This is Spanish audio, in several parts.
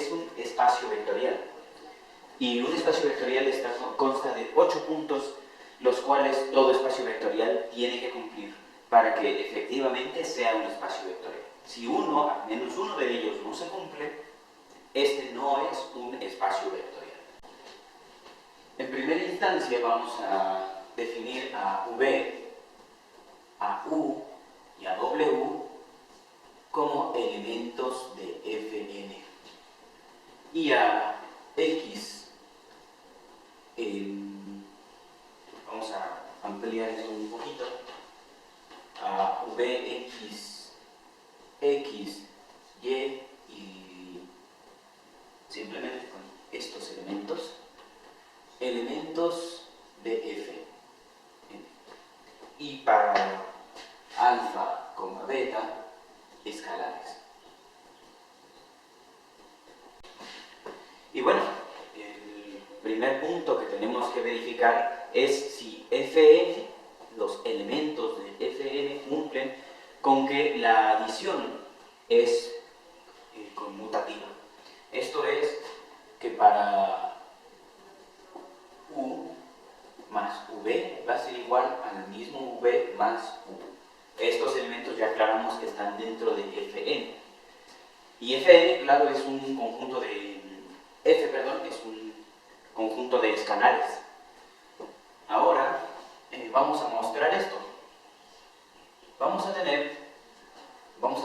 es un espacio vectorial. Y un espacio vectorial consta de 8 puntos, los cuales todo espacio vectorial tiene que cumplir para que efectivamente sea un espacio vectorial. Si al menos uno de ellos no se cumple, este no es un espacio vectorial. En primera instancia vamos a definir a V, a U y a W como elementos de Fn. Y a X, vamos a ampliar esto un poquito, a Vx, X, Y y simplemente con estos elementos de F. Y para alfa, beta, escalares. Y bueno, el primer punto que tenemos que verificar es si Fn, los elementos de Fn cumplen con que la adición es conmutativa. Esto es que para U más V va a ser igual al mismo V más U. Estos elementos ya aclaramos que están dentro de Fn. Y Fn, claro, es un conjunto de... es un conjunto de escalares. Ahora vamos a mostrar esto. Vamos a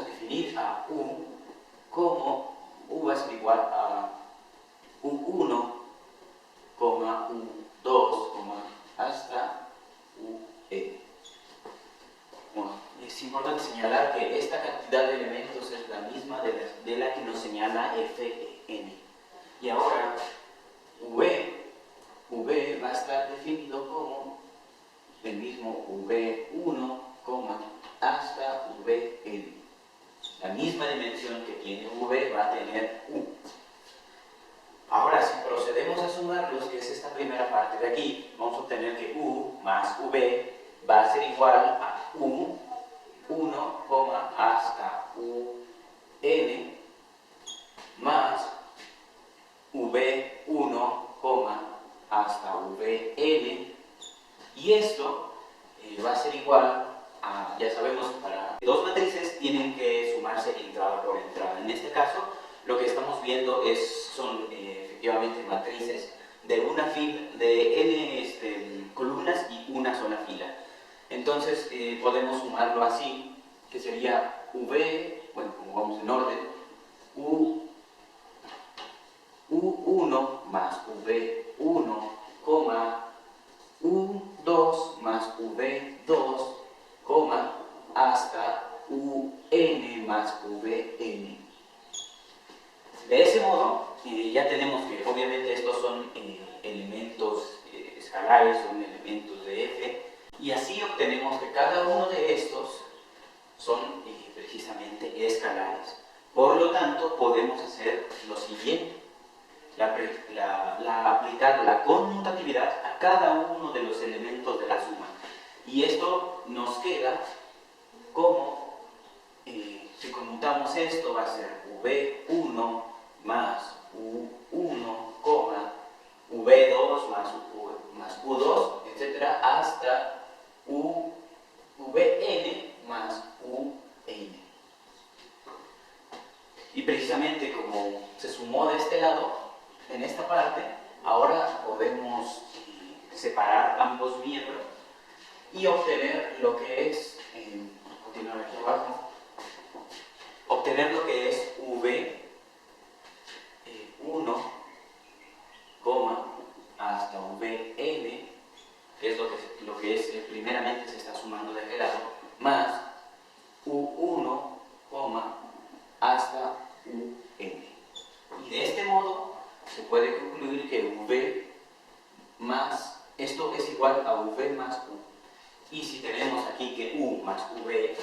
definir a U como U va a ser igual a U1, U2, hasta UN. Bueno, es importante señalar que esta cantidad de elementos es la misma de la que nos señala Fn. Y ahora V va a estar definido como el mismo V1, hasta Vn. La misma dimensión que tiene V va a tener U. Ahora, si procedemos a sumarlos, que es esta primera parte de aquí, vamos a obtener que U más V va a ser igual a U1, hasta UN más V1, hasta Vn. Y esto va a ser igual a, ya sabemos, para dos matrices tienen que sumarse entrada por entrada. En este caso, lo que estamos viendo son efectivamente matrices de una fila, de n columnas y una sola fila. Entonces podemos sumarlo así, que sería V, bueno, como vamos en orden, U1 más V1, U2 más V2, hasta UN más Vn. De ese modo, ya tenemos que obviamente estos son elementos escalares, son elementos de F, y así obtenemos que cada uno de estos son precisamente escalares. Por lo tanto, podemos hacer lo siguiente: aplicar la conmutatividad a cada uno de los elementos de la suma. Y esto nos queda como, si conmutamos esto, va a ser V1 más U1, V2 más U2, etc., hasta Vn más Un. Y precisamente como se sumó de este lado, en esta parte, ahora podemos separar ambos miembros y obtener lo que es, continuar aquí abajo, obtener lo que es V1, hasta Vn, que es lo que es primeramente se está sumando de aquel lado, más U1, hasta Un. Y de este modo se puede concluir que V más, esto es igual a V más U. Y si tenemos aquí que U más V,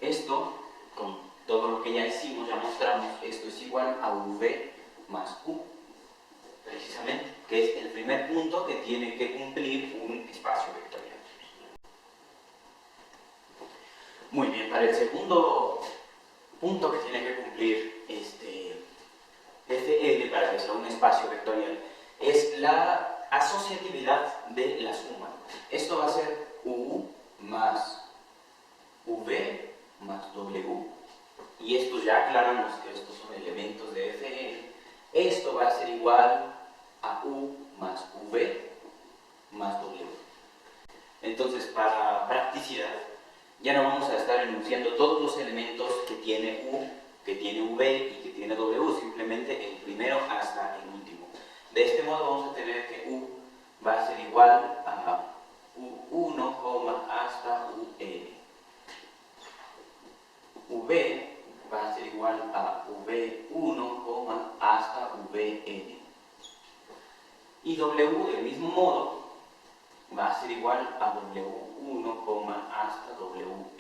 esto, con todo lo que ya hicimos, ya mostramos, esto es igual a V más U. Precisamente, que es el primer punto que tiene que cumplir un espacio vectorial. Muy bien, para el segundo punto que tiene que cumplir Fn para que sea un espacio vectorial es la asociatividad de la suma. Esto va a ser U más V más W. Y esto ya aclaramos que estos son elementos de Fn. Esto va a ser igual a U más V más W. Entonces, para practicidad, ya no vamos a estar enunciando todos los elementos que tiene U, que tiene V y que tiene W, simplemente el primero hasta el último. De este modo vamos a tener que U va a ser igual a U1, hasta UN. V va a ser igual a V1, hasta Vn. Y W, del mismo modo, va a ser igual a W1, hasta Wn.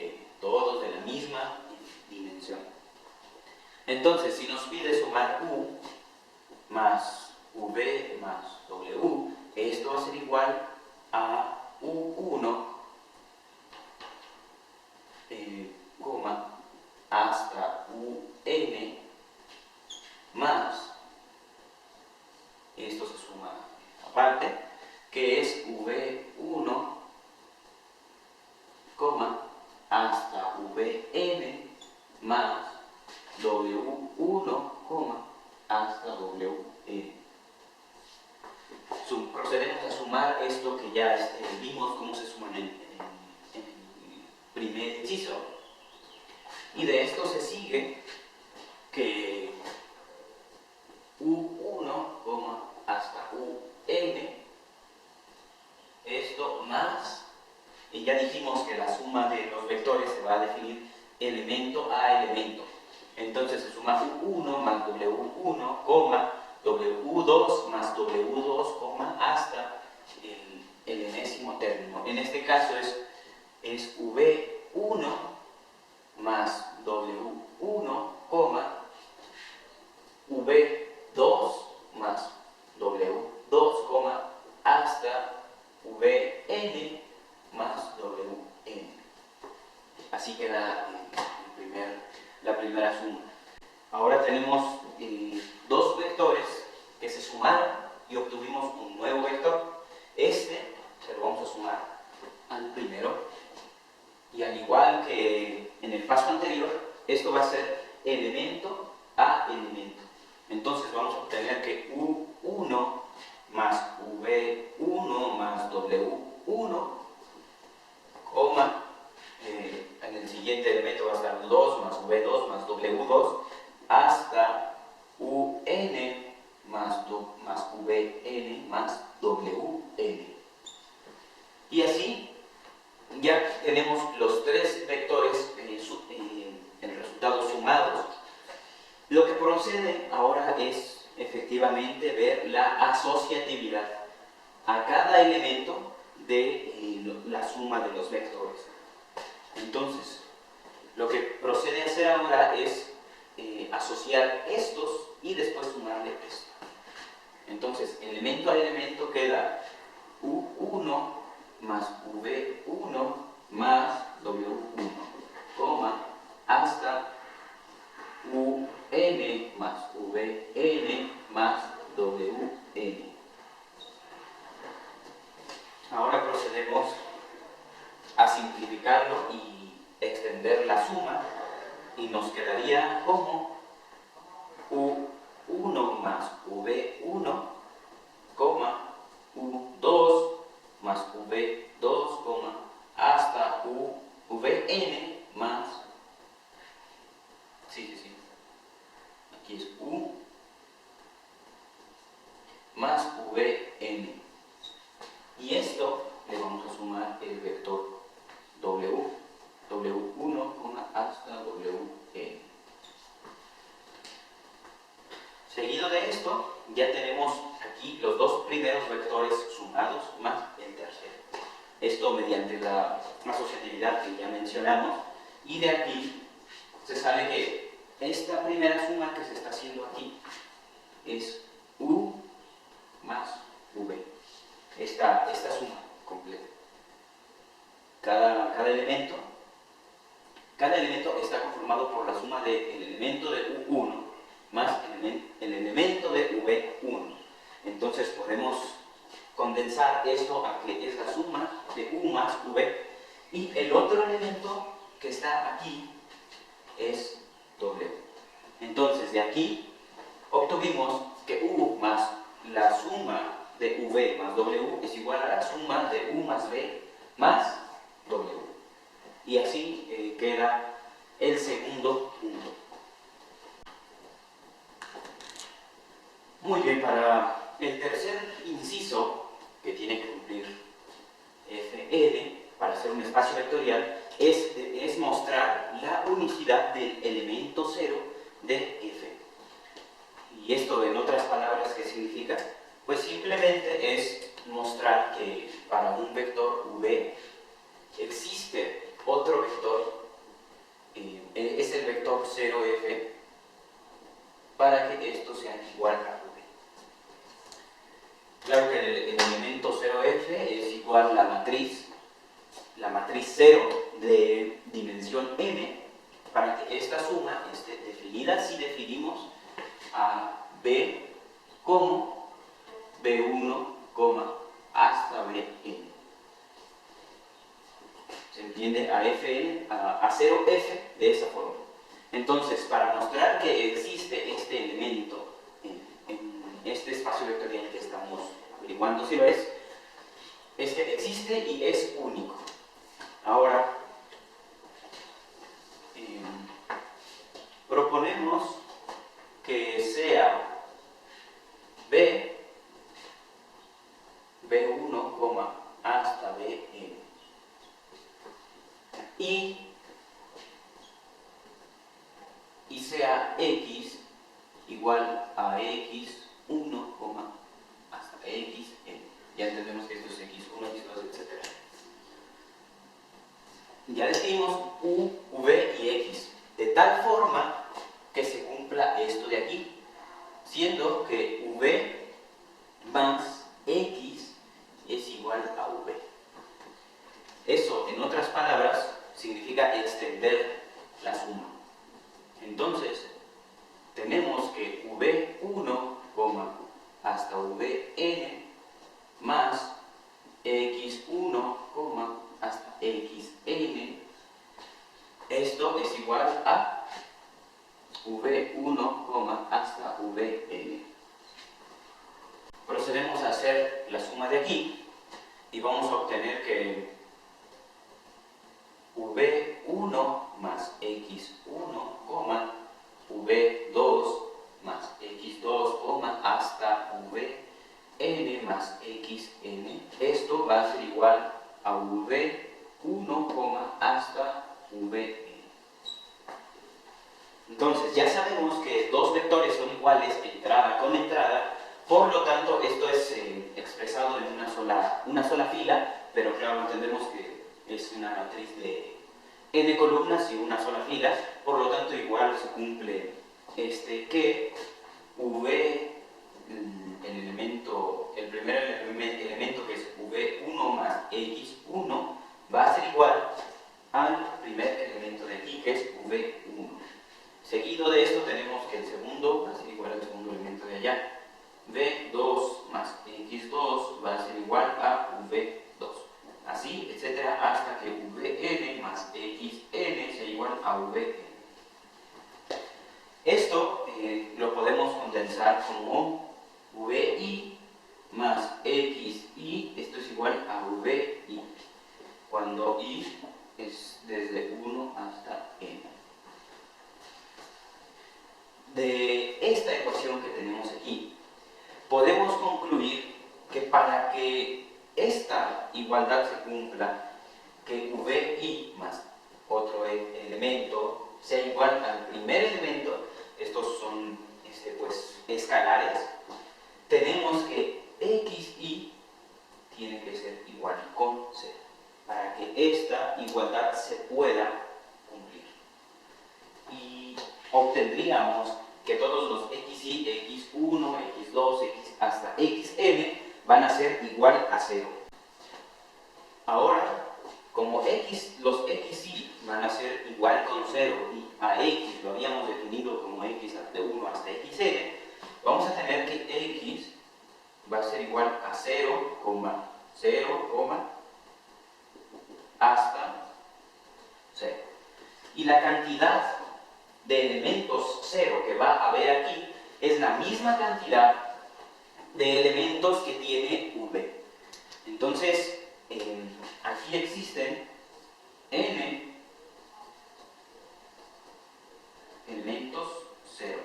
Todos de la misma dimensión. Entonces, si nos pide sumar U más V más W, esto va a ser igual a U1, hasta UN más, esto se suma aparte, que es V1, hasta Vn más W1, hasta Wn. Procedemos a sumar esto que ya vimos cómo se suman en el primer inciso. Y de esto se sigue que U1, hasta UN, esto más, y ya dijimos que la suma de los vectores se va a definir elemento a elemento. Entonces se suma U1 más W1, W2 más W2, hasta el enésimo término. En este caso es V1 más W1, V2 más W2, hasta Vn más Wn. Así queda la primera suma. Ahora tenemos dos vectores que se sumaron y obtuvimos un nuevo vector. Se lo vamos a sumar al primero. Y al igual que en el paso anterior, esto va a ser elemento a elemento. Entonces vamos a obtener que U1 más V1 más W1, en el siguiente elemento va a estar U2 más V2 más W2, hasta UN más Vn más Wn. Y así ya tenemos los tres vectores, el resultado sumados. Lo que procede ahora es efectivamente ver la asociatividad a cada elemento de la suma de los vectores. Entonces, lo que procede a hacer ahora es asociar estos y después sumarle esto. Entonces, elemento a elemento queda U1 más V1 más W1, hasta UN más Vn más Wn. Ahora procedemos a simplificarlo y extender la suma y nos quedaría como U1 más V1, U2 más V2, hasta Vn más, aquí es U más Vn. Y esto le vamos a sumar el vector W, W1, hasta Wn. Seguido de esto, ya tenemos aquí los dos primeros vectores sumados más el tercero. Esto mediante la asociatividad que ya mencionamos. Y de aquí se sabe que esta primera suma que se está haciendo aquí es U más V. Esta suma completa. Cada elemento Cada elemento está conformado por la suma del elemento de U1 más el elemento de V1. Entonces podemos condensar esto a que es la suma de U más V. Y el otro elemento que está aquí es W. Entonces de aquí obtuvimos que U más la suma de V más W es igual a la suma de U más V más W. Y así queda el segundo punto. Muy bien, para el tercer inciso que tiene que cumplir Fn para ser un espacio vectorial es mostrar la unicidad del elemento cero de F. Y esto, en otras palabras, ¿qué significa? Pues simplemente es mostrar que para un vector V existe otro vector, es el vector 0F, para que esto sea igual a V. Claro que el elemento 0F es igual a la matriz 0 de dimensión n, para que esta suma esté definida si definimos a B como B1, hasta Bn. ¿Se entiende? A Fn, a 0F de esa forma. Entonces, para mostrar que existe este elemento en este espacio vectorial que estamos averiguando si lo es que existe y es único. Ahora, proponemos que sea B1, hasta Bn y sea X igual a X1, hasta Xn. Ya entendemos que esto es X1, X2, etc. Ya definimos U, V y X, de tal forma que se cumpla esto de aquí, siendo que V más X es igual a V. Eso, en otras palabras, significa extender la suma. Entonces, tenemos que V1, hasta Vn más X1, hasta Xn, esto es igual a V1, hasta Vn. Procedemos a hacer la suma de aquí y vamos a obtener que V1 más X1, V2 más X2, hasta Vn más Xn. Esto va a ser igual a V1, hasta Vn. Entonces, ya sabemos que dos vectores son iguales entrada con entrada, por lo tanto, esto es expresado en una sola fila, pero claro, entendemos que es una matriz de n columnas y una sola fila, por lo tanto, igual se cumple que V, el primer elemento que es V1 más X1, va a ser igual al primer elemento de aquí, que es V1. Seguido de esto tenemos que el segundo va a ser igual al segundo elemento de allá. V2 más X2 va a ser igual a V2. Así, etcétera, hasta que Vn más Xn sea igual a Vn. Esto lo podemos condensar como Vi más Xi, esto es igual a Vi, cuando I es desde 1 hasta n. De esta ecuación que tenemos aquí, podemos concluir que para que esta igualdad se cumpla, que Vi más otro elemento sea igual al primer elemento, estos son pues, escalares, tenemos que Xi tiene que ser igual con 0, para que esta igualdad se pueda cumplir. Y obtendríamos que todos los xi, x1, x2, x hasta xn van a ser igual a 0. Ahora como x, los xy van a ser igual con 0 y a x lo habíamos definido como x de 1 hasta xn, vamos a tener que x va a ser igual a 0, 0, hasta 0. Y la cantidad de elementos 0 que va a haber aquí es la misma cantidad de elementos que tiene V. Entonces, aquí existen n elementos 0.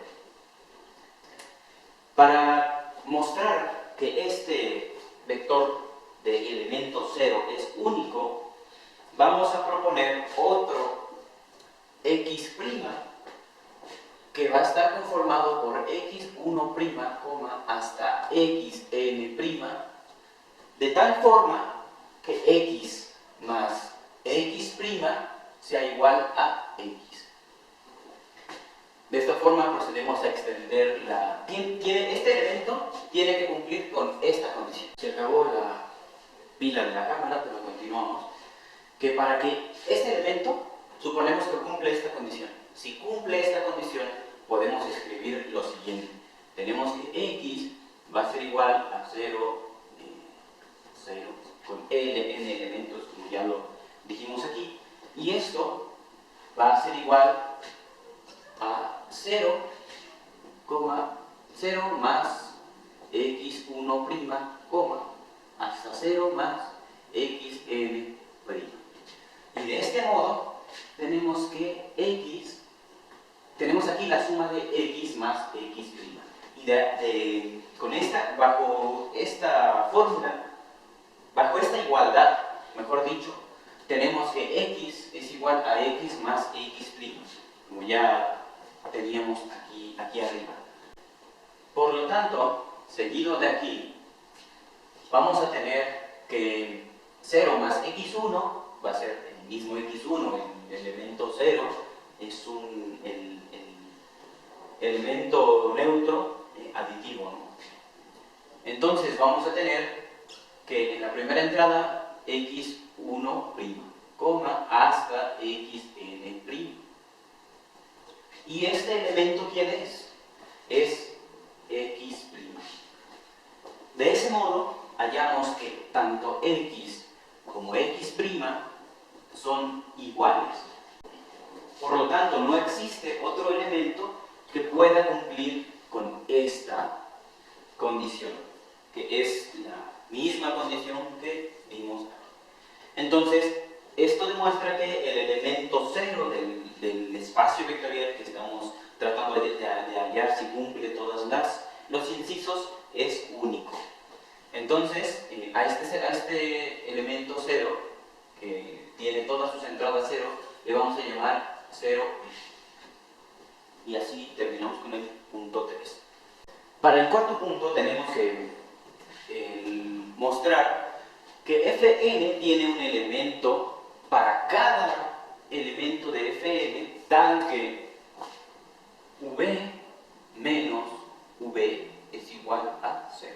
Para mostrar que este vector de elementos 0 es único, vamos a proponer otro x' que va a estar conformado por x1', hasta xn', de tal forma que x más x' sea igual a x. De esta forma procedemos a extender la... Este elemento tiene que cumplir con esta condición. Se acabó la pila de la cámara, pero continuamos. Que para que este elemento, suponemos que cumple esta condición. Si cumple esta condición, podemos escribir lo siguiente. Tenemos que x va a ser igual a 0, 0, con n elementos, como ya lo dijimos aquí. Y esto va a ser igual a 0, 0 más x1', hasta 0 más xn'. Y de este modo tenemos que x, tenemos aquí la suma de x más x'. Y bajo esta fórmula, bajo esta igualdad, mejor dicho, tenemos que x es igual a x más x', como ya teníamos aquí arriba. Por lo tanto, seguido de aquí, vamos a tener que 0 más x1 va a ser el mismo x1, el elemento 0, es el elemento neutro aditivo, ¿no? Entonces vamos a tener que en la primera entrada x1', hasta xn'. ¿Y este elemento quién es? Es x'. De ese modo, hallamos que tanto x como x' son iguales. Por lo tanto, no existe otro elemento que pueda cumplir con esta condición, que es la misma condición que vimos aquí. Entonces, esto demuestra que el elemento 0 del espacio vectorial que estamos tratando de hallar si cumple todos los incisos es único. Entonces, a este elemento 0, que tiene todas sus entradas 0, le vamos a llamar 0. Y así terminamos con el punto 3. Para el cuarto punto tenemos que mostrar que Fn tiene un elemento para cada elemento de Fn tal que V menos V es igual a 0.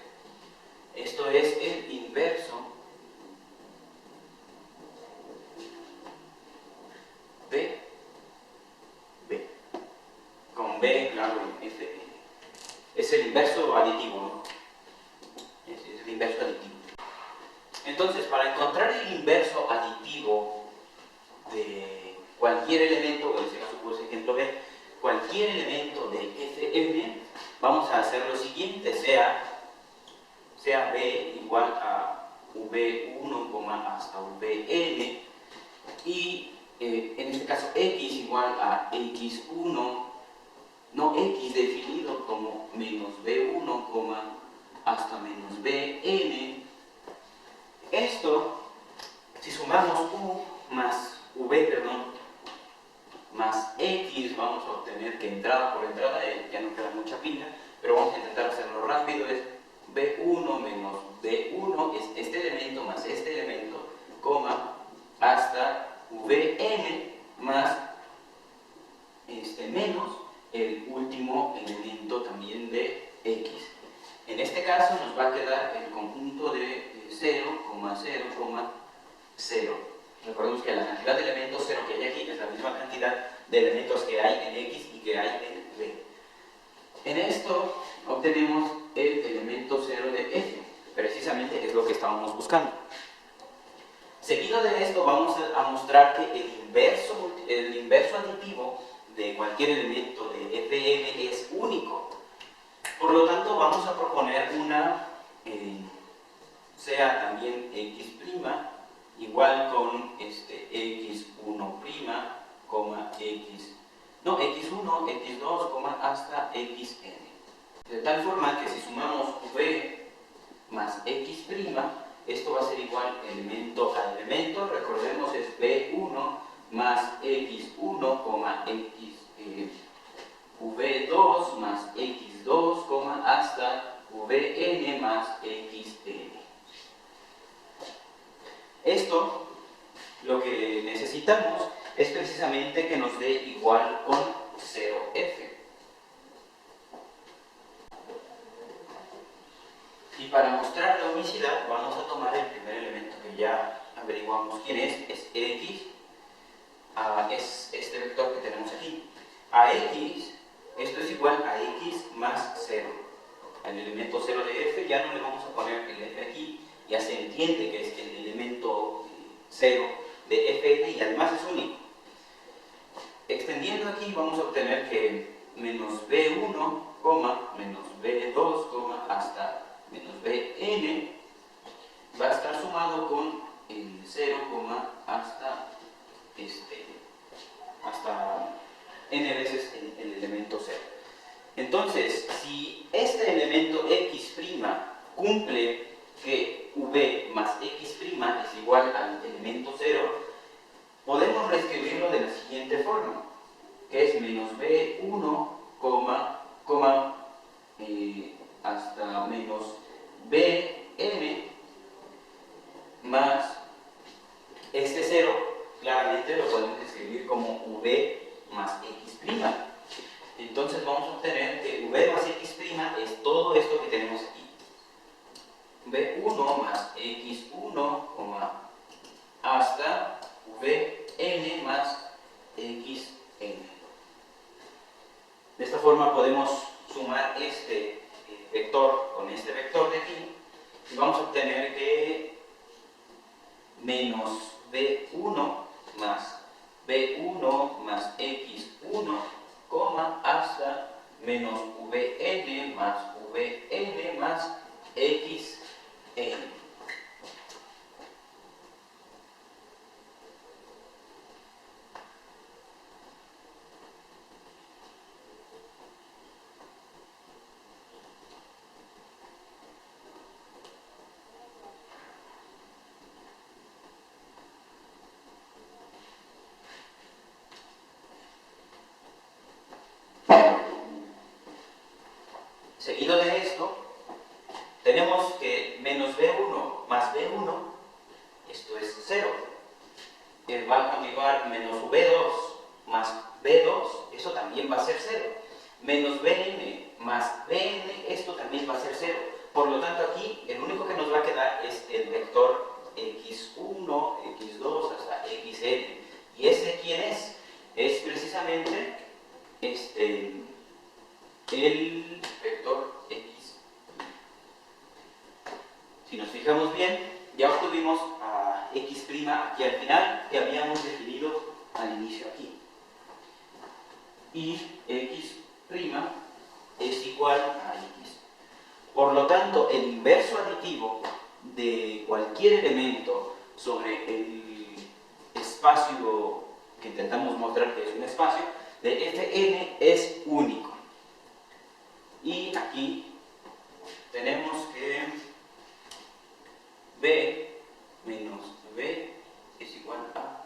Esto es el inverso de B. Con B, claro, en Fn. Es el inverso aditivo, ¿no? Es el inverso aditivo. Entonces, para encontrar el inverso aditivo de cualquier elemento, en este caso por ejemplo B, cualquier elemento de Fn, vamos a hacer lo siguiente, sea B igual a V1, hasta Vn, y en este caso x igual a x1, no x definido como menos B1, hasta menos Bn. Esto, si sumamos u más v, más x, vamos a obtener que entrada por entrada, ya no queda mucha pila, pero vamos a intentar hacerlo rápido, es b1 menos b1, es este elemento más este elemento, hasta vn más menos el último elemento también de x. En este caso nos va a quedar el conjunto de 0, 0, 0. Recordemos que la cantidad de elementos 0 que hay aquí es la misma cantidad de elementos que hay en X y que hay en V. En esto obtenemos el elemento 0 de F. Precisamente es lo que estábamos buscando. Seguido de esto vamos a mostrar que el inverso aditivo de cualquier elemento de Fn es único. Por lo tanto vamos a proponer una sea también x' igual con x1', x1, x2, hasta xn. De tal forma que si sumamos v más x', esto va a ser igual elemento a elemento. Recordemos es v1 más x1, v2 más x2, hasta vn más xn. Esto, lo que necesitamos es precisamente que nos dé igual con 0f. Y para mostrar la unicidad vamos a tomar el primer elemento que ya averiguamos quién es x, es este vector que tenemos aquí. A x, esto es igual a x más 0. Al elemento 0 de f ya no le vamos a poner el f aquí, ya se entiende que es el elemento 0 de fn y además es único. Extendiendo aquí vamos a obtener que menos b1, menos b2, hasta menos bn va a estar sumado con el 0, hasta n veces el elemento 0. Entonces, si este elemento x' cumple que v más x' es igual al elemento 0, podemos reescribirlo de la siguiente forma, que es menos b1, hasta menos bn más este 0, claramente lo podemos escribir como v más x'. Entonces vamos a obtener que v más x' es todo esto que tenemos aquí. v1 más x1, hasta vn más xn. De esta forma podemos sumar este vector con este vector de aquí y vamos a obtener que menos b1 más x1, hasta menos vn más xn. Seguido de esto, tenemos que menos b1 más b1, esto es 0. Va a conllevar menos v2 más b2, eso también va a ser 0. Menos bn más bn, esto también va a ser 0. Por lo tanto, aquí el único que nos va a quedar es el vector x1, x2 hasta xn. ¿Y ese quién es? Es precisamente el vector x. Si nos fijamos bien, ya obtuvimos a x' aquí al final, que habíamos definido al inicio aquí. Y x' es igual a x. Por lo tanto, el inverso aditivo de cualquier elemento sobre el espacio que intentamos mostrar que es un espacio, de Fn es único. Y aquí tenemos que b menos b es igual a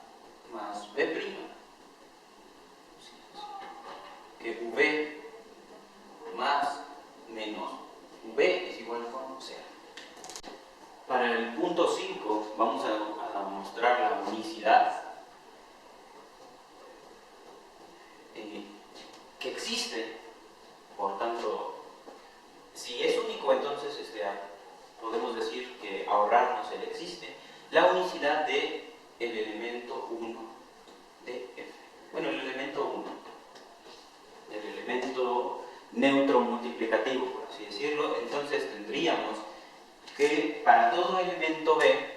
más b', que v más menos v es igual a 0. Para el punto 5 vamos a mostrar la unicidad que existe. Por tanto, si es único, entonces podemos decir que ahorrarnos el existe. La unicidad de el elemento 1 de F. Bueno, el elemento 1, el elemento neutro multiplicativo, por así decirlo. Entonces tendríamos que para todo elemento B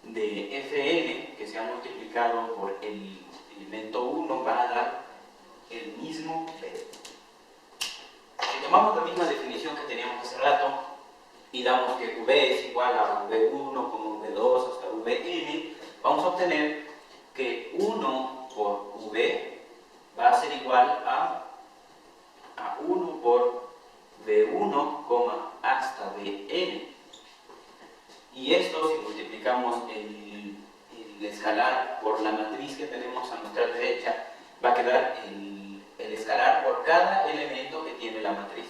de Fn que se ha multiplicado por el elemento 1 va a dar el mismo B. Si tomamos la misma definición que teníamos hace rato y damos que V es igual a V1 como V2 hasta Vn, vamos a obtener que 1 por V va a ser igual a 1 por V1, hasta Vn. Y esto, si multiplicamos el escalar por la matriz que tenemos a nuestra derecha, va a quedar el escalar por cada elemento que tiene la matriz.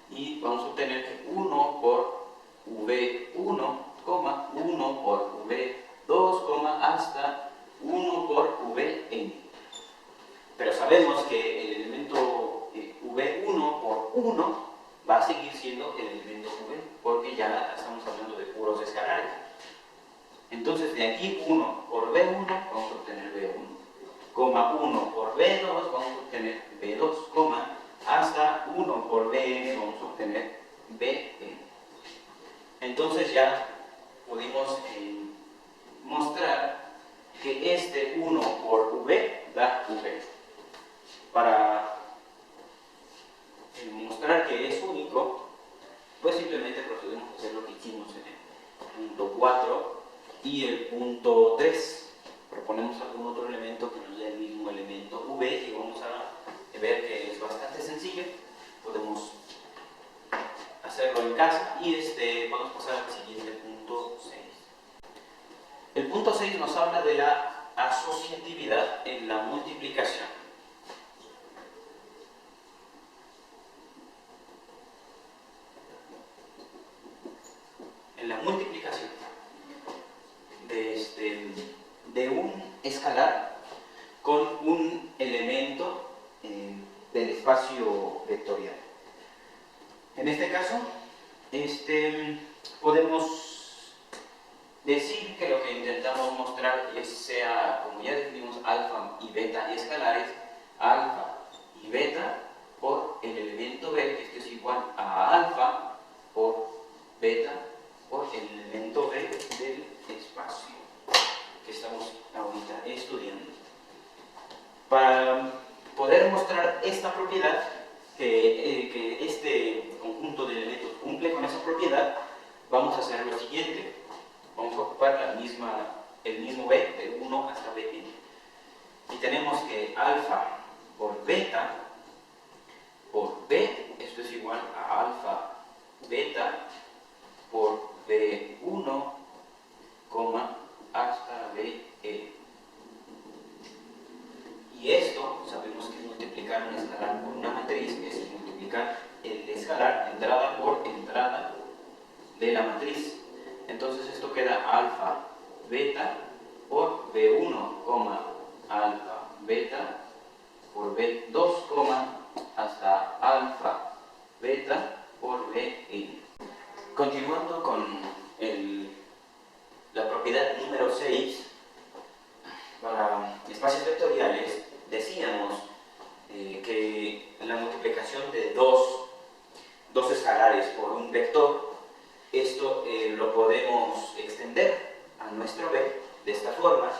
Y vamos a obtener que 1 por V1, 1 por V2, hasta 1 por Vn. Pero sabemos que el elemento V1 por 1 va a seguir siendo el elemento V, porque ya estamos hablando de puros escalares. Entonces, de aquí 1 por V1 vamos a obtener V1, 1 por V2 vamos a obtener V2, hasta 1 por Vn vamos a obtener Vn. Entonces ya pudimos mostrar que este 1 por V da V. Para mostrar que es único, pues simplemente procedemos a hacer lo que hicimos en el punto 4 y el punto 3. Proponemos algún otro elemento que nos dé el mismo elemento V y vamos a ver que es bastante sencillo. Podemos hacerlo en casa y vamos a pasar al siguiente punto 6. El punto 6 nos habla de la asociatividad en la multiplicación. En la multiplicación de un escalar con un elemento del espacio vectorial. En este caso, podemos decir que lo que intentamos mostrar sea, como ya definimos alfa y beta escalares, alfa y beta por el elemento B, esto es igual a alfa por beta por el elemento B del espacio que estamos ahorita estudiando. Para poder mostrar esta propiedad, que este conjunto de elementos cumple con esa propiedad, vamos a hacer lo siguiente. Vamos a ocupar el mismo B de 1 hasta Bn. Y tenemos que alfa por beta por B, esto es igual a alfa beta por B1, hasta Bn. Y esto sabemos que es multiplicar un escalar por una matriz, que es multiplicar el escalar entrada por entrada de la matriz. Entonces esto queda alfa beta por B1, alfa beta por B2, hasta alfa beta por Bn. Continuando con la propiedad número 6, para espacios vectoriales decíamos que la multiplicación de dos escalares por un vector, esto lo podemos extender a nuestro B de esta forma,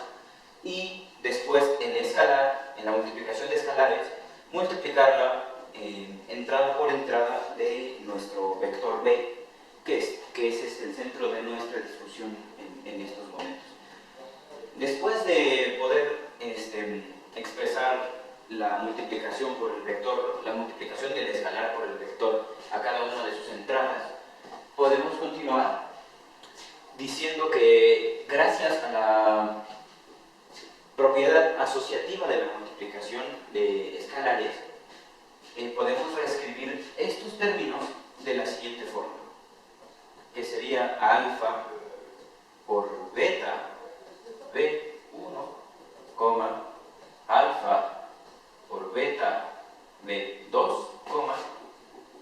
y después el escalar, en la multiplicación de escalares, multiplicarla entrada por entrada de nuestro vector B, que es el centro de nuestra discusión en estos momentos. Después de poder expresar la multiplicación por el vector, la multiplicación del escalar por el vector a cada una de sus entradas, podemos continuar diciendo que gracias a la propiedad asociativa de la multiplicación de escalares, podemos reescribir estos términos de la siguiente forma, que sería alfa por beta B1, alfa por beta B2,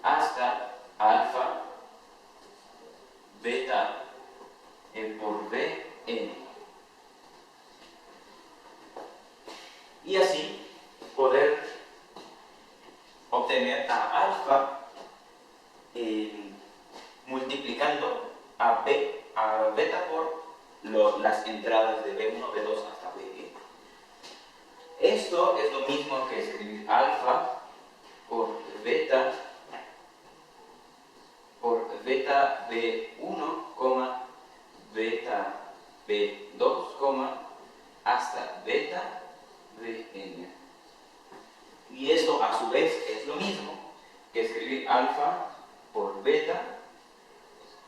hasta alfa beta por Bn. a alfa multiplicando a beta por las entradas de B1, B2 hasta B. Esto es lo mismo que escribir alfa por beta B1, beta B2, hasta beta Bn. Y esto a su vez es lo mismo que escribir alfa por beta,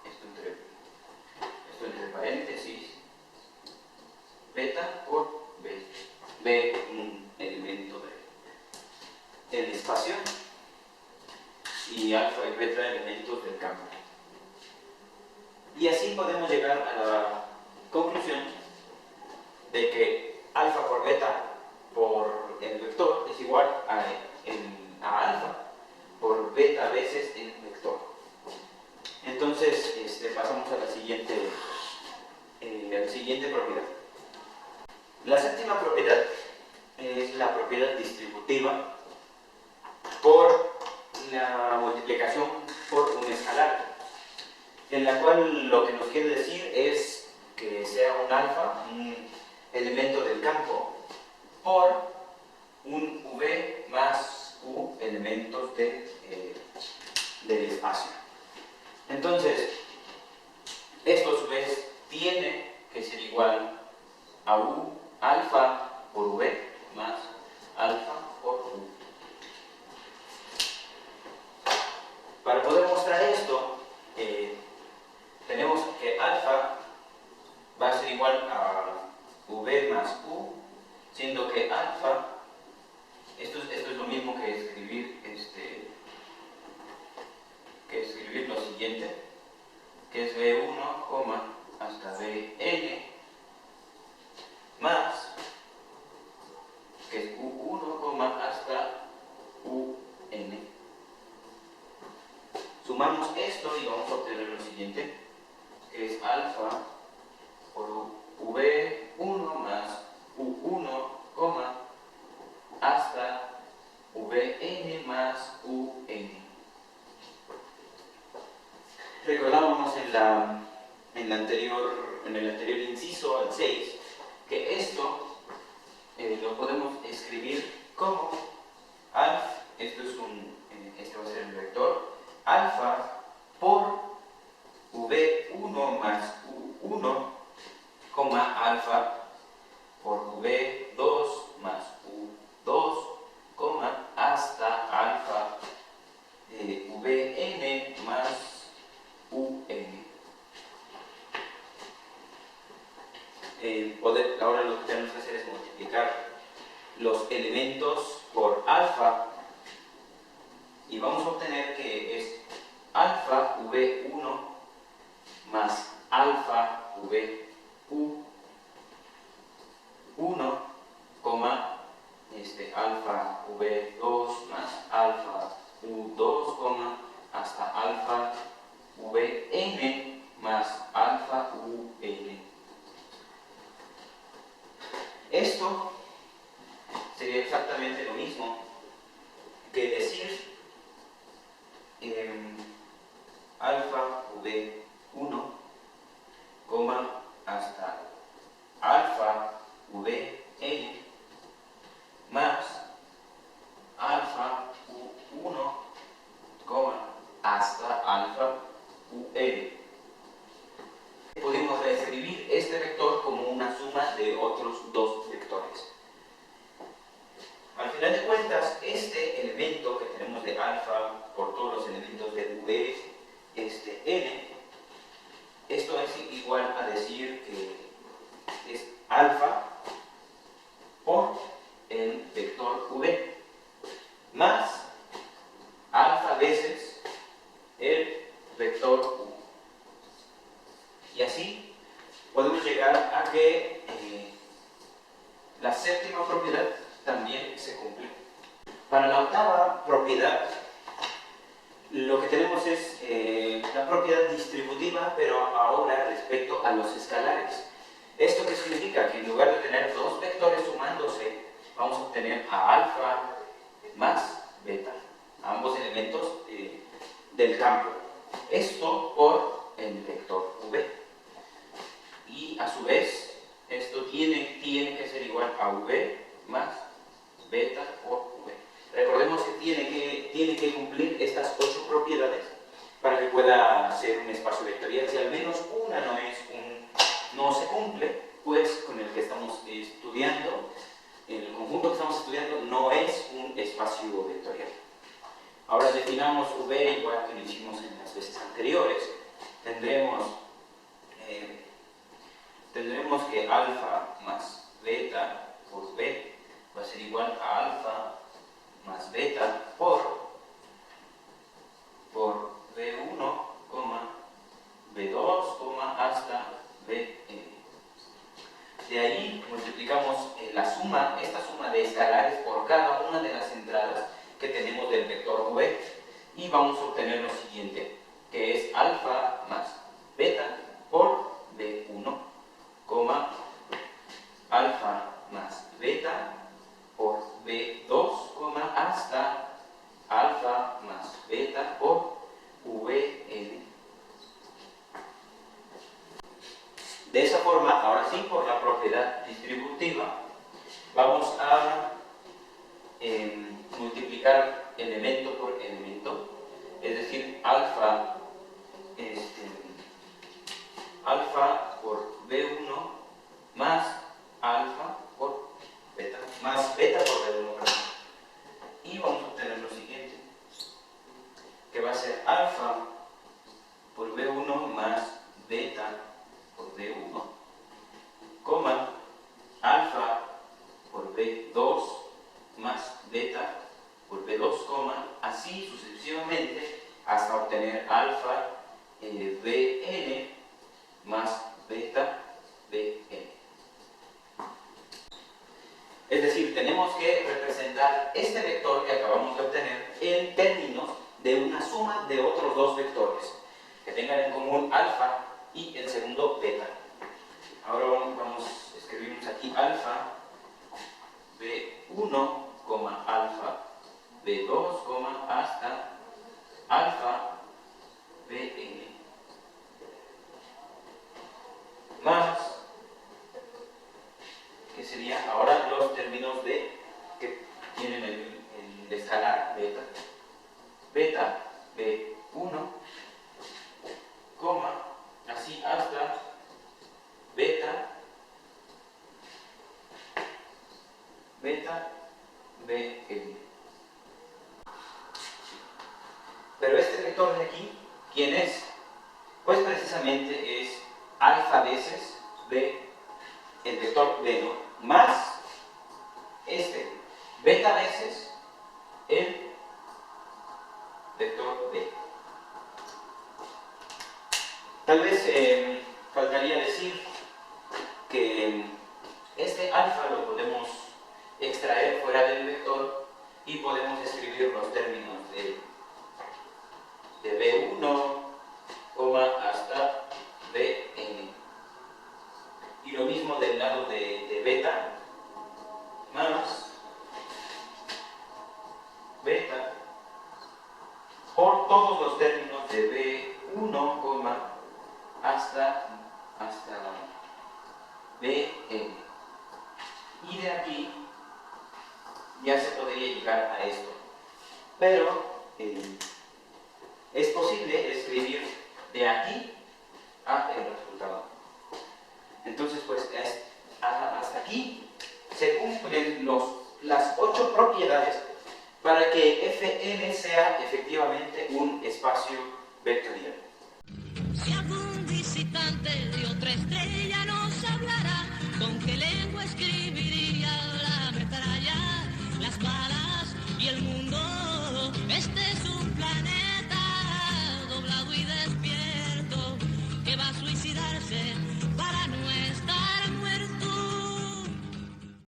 esto entre paréntesis, beta por B, B un elemento del espacio y alfa y beta elementos del campo. Y así podemos llegar a la conclusión de que alfa por beta por el vector es igual a alfa por beta veces el vector. Entonces pasamos a la siguiente propiedad. La séptima propiedad es la propiedad distributiva por la multiplicación por un escalar, en la cual lo que nos quiere decir es que sea un alfa, un elemento del campo, por un v más u elementos del espacio. Entonces, esto a su vez tiene que ser igual a u alfa por v más alfa por u. Para poder mostrar esto, tenemos que alfa va a ser igual a v más u, siendo que alfa, esto es lo mismo que escribir lo siguiente, que es b1, hasta bn, más, que es u1, hasta un. Sumamos esto y vamos a obtener lo siguiente, que es alfa por v1 más u1, hasta vn más un. Recordábamos en el anterior inciso, el 6, que esto lo podemos escribir como alfa, este va a ser el vector, alfa por v1 más u1, alfa por v2 más u2, hasta alfa vn más un. Ahora lo que tenemos que hacer es multiplicar los elementos por alfa y vamos a obtener que es alfa v1 más alfa vu1, alfa v2 más alfa u2, hasta alfa vn más alfa un. Esto sería exactamente lo mismo que decir alfa v1, hasta alfa vn más alfa u1, hasta alfa un. Podemos reescribir este vector como una suma de otros dos vectores. Al final de cuentas, este elemento que tenemos de alfa por todos los elementos de v n, esto es igual a decir que es alfa por el vector v más alfa veces el vector u. Y así podemos llegar a que la séptima propiedad también se cumple. Para la octava propiedad, lo que tenemos es la propiedad distributiva, pero ahora respecto a los escalares. ¿Esto qué significa? Que en lugar de tener dos vectores sumándose, vamos a obtener a alfa más beta. ambos elementos del campo. Esto por el vector v. Y a su vez, esto tiene que ser igual a v más beta por v. Recordemos que tiene que cumplir estas 8 propiedades para que pueda ser un espacio vectorial. Si al menos una no se cumple, pues con el que estamos estudiando, el conjunto que estamos estudiando no es un espacio vectorial. Ahora definamos v igual que lo hicimos en las veces anteriores. Tendremos que alfa más beta por b va a ser igual a alfa más beta por b1, b2, hasta bn. De ahí multiplicamos esta suma de escalares por cada una de las entradas que tenemos del vector v y vamos a obtener lo siguiente, que es alfa más beta por b1, alfa más beta por b2, hasta alfa más beta por vn. De esa forma, ahora sí, por la propiedad distributiva, vamos a multiplicar elemento por elemento, es decir, alfa por b1 más alfa por beta, más beta por b1, perdón. Y vamos a obtener lo siguiente, que va a ser alfa por b1 más beta por b1, alfa por b2 más beta por b2, así sucesivamente hasta obtener alfa bn más beta bn. Es decir, tenemos que representar este vector que acabamos de obtener en términos de una suma de otros dos vectores que tengan en común alfa y el segundo beta. Ahora escribimos aquí alfa b1, alfa b2, hasta alfa bn más, que serían ahora los términos que tienen el escalar beta b1, así hasta beta bn. Pero este vector de aquí, ¿quién es? Pues precisamente es alfa veces b, el vector b, más beta veces el vector b. Tal vez faltaría decir que este alfa lo podemos extraer fuera del vector y podemos escribir los términos de b1, hasta bn. Y lo mismo del lado de beta, más beta por todos los términos de b1, hasta bn. Y de aquí ya se podría llegar a esto, pero es posible escribir de aquí a el resultado. Entonces, pues hasta aquí se cumplen las 8 propiedades para que Fn sea efectivamente un espacio vectorial. Si algún visitante de otra estrella nos hablará, ¿con qué lengua escribir?